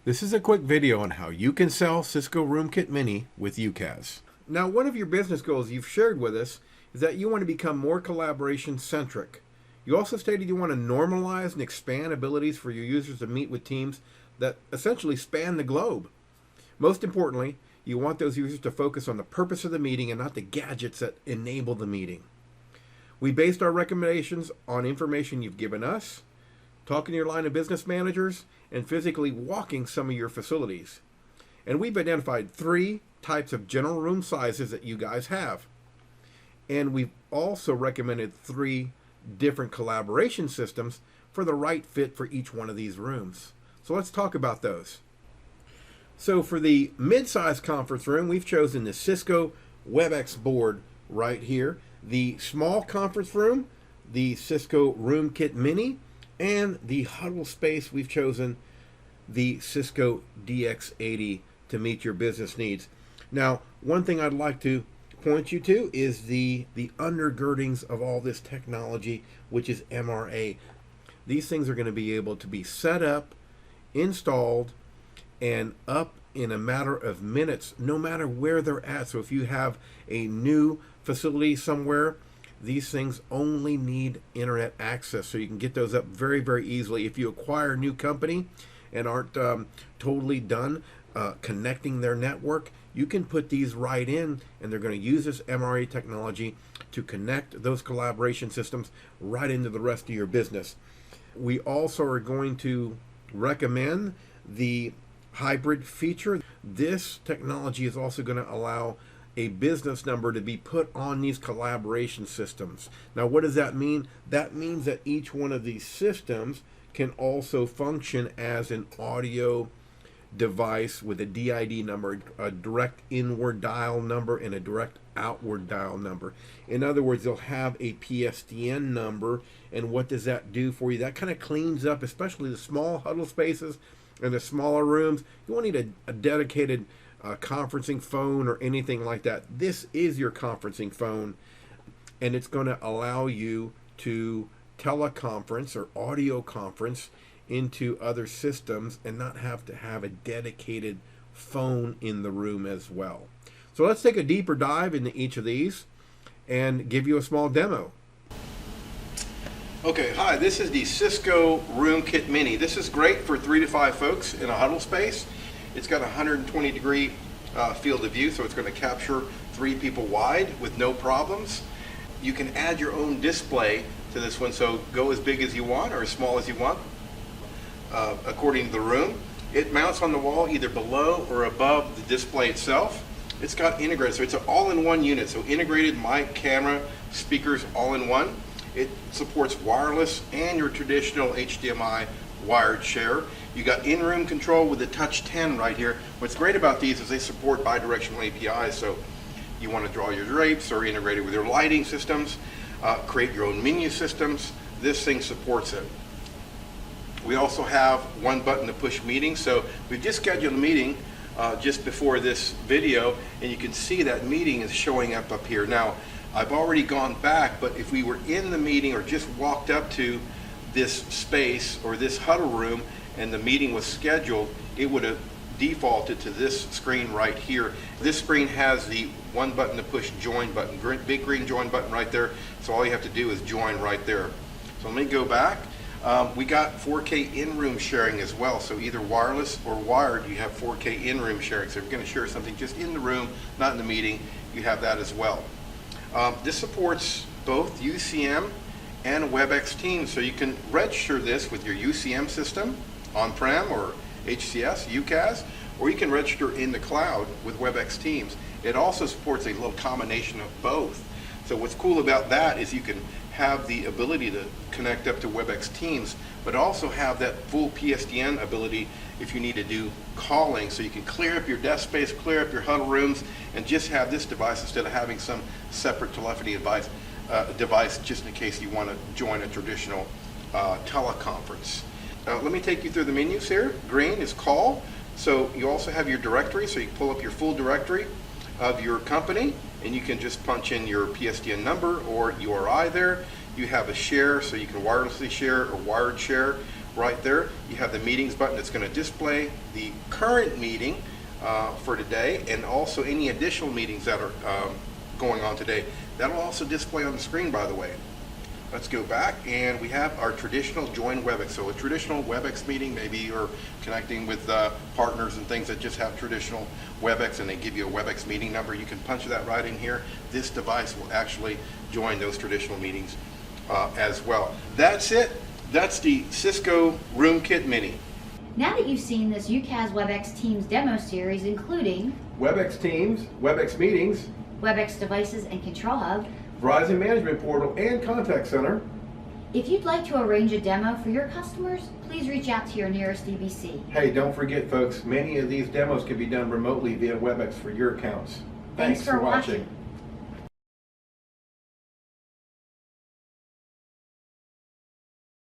This is a quick video on how you can sell Cisco Roomkit Mini with UCCaaS. Now, one of your business goals you've shared with us is that you want to become more collaboration centric. You also stated you want to normalize and expand abilities for your users to meet with teams that essentially span the globe. Most importantly, you want those users to focus on the purpose of the meeting and not the gadgets that enable the meeting. We based our recommendations on information you've given us, talking to your line of business managers, and physically walking some of your facilities. And we've identified 3 types of general room sizes that you guys have. And we've also recommended 3 different collaboration systems for the right fit for each one of these rooms. So let's talk about those. So for the mid-size conference room, we've chosen the Cisco WebEx board right here. The small conference room, the Cisco Roomkit Mini, and the huddle space, we've chosen the Cisco DX80 to meet your business needs. Now, one thing I'd like to point you to is the undergirdings of all this technology, which is MRA. These things are going to be able to be set up, installed, and up in a matter of minutes, no matter where they're at. So if you have a new facility somewhere, these things only need internet access, so you can get those up very, very easily. If you acquire a new company and aren't totally done connecting their network, you can put these right in, and they're going to use this MRA technology to connect those collaboration systems right into the rest of your business. We also are going to recommend the hybrid feature. This technology is also going to allow a business number to be put on these collaboration systems. Now, what does that mean? That means that each one of these systems can also function as an audio device with a DID number, a direct inward dial number, and a direct outward dial number. In other words, they'll have a PSTN number, and what does that do for you? That kind of cleans up, especially the small huddle spaces and the smaller rooms. You won't need a dedicated conferencing phone or anything like that. This is your conferencing phone, and it's going to allow you to teleconference or audio conference into other systems and not have to have a dedicated phone in the room as well. So let's take a deeper dive into each of these and give you a small demo. Okay, hi, this is the Cisco Roomkit Mini. This is great for 3 to 5 folks in a huddle space. It's got a 120-degree field of view, so it's going to capture 3 people wide with no problems. You can add your own display to this one, so go as big as you want or as small as you want, according to the room. It mounts on the wall either below or above the display itself. It's got integrated, so it's an all-in-one unit, so integrated mic, camera, speakers, all in one. It supports wireless and your traditional HDMI wired share. You got in-room control with the Touch 10 right here. What's great about these is they support bi-directional APIs, so you want to draw your drapes or integrate it with your lighting systems, create your own menu systems. This thing supports it. We also have one button to push meetings, so we've just scheduled a meeting just before this video, and you can see that meeting is showing up here. Now, I've already gone back, but if we were in the meeting or just walked up to this space or this huddle room and the meeting was scheduled, it would have defaulted to this screen right here. This screen has the one button to push join button, big green join button right there, so all you have to do is join right there. So let me go back. We got 4K in-room sharing as well, so either wireless or wired, you have 4K in-room sharing. So if you're going to share something just in the room, not in the meeting, you have that as well. This supports both UCM and WebEx Teams, so you can register this with your UCM system on-prem or HCS, UCCaaS, or you can register in the cloud with WebEx Teams. It also supports a little combination of both. So what's cool about that is you can have the ability to connect up to WebEx Teams, but also have that full PSTN ability if you need to do calling, so you can clear up your desk space, clear up your huddle rooms, and just have this device instead of having some separate telephony device just in case you want to join a traditional teleconference. Let me take you through the menus here. Green is call, so you also have your directory, so you can pull up your full directory of your company, and you can just punch in your PSTN number or URI there. You have a share, so you can wirelessly share or wired share right there. You have the meetings button that's going to display the current meeting for today, and also any additional meetings that are going on today. That'll also display on the screen, by the way. Let's go back, and we have our traditional join WebEx. So a traditional WebEx meeting, maybe you're connecting with partners and things that just have traditional WebEx, and they give you a WebEx meeting number. You can punch that right in here. This device will actually join those traditional meetings as well. That's it. That's the Cisco RoomKit Mini. Now that you've seen this UCCaaS WebEx Teams demo series, including WebEx Teams, WebEx Meetings, WebEx Devices and Control Hub, Verizon Management Portal, and Contact Center. If you'd like to arrange a demo for your customers, please reach out to your nearest DBC. Hey, don't forget, folks, many of these demos can be done remotely via WebEx for your accounts. Thanks for watching.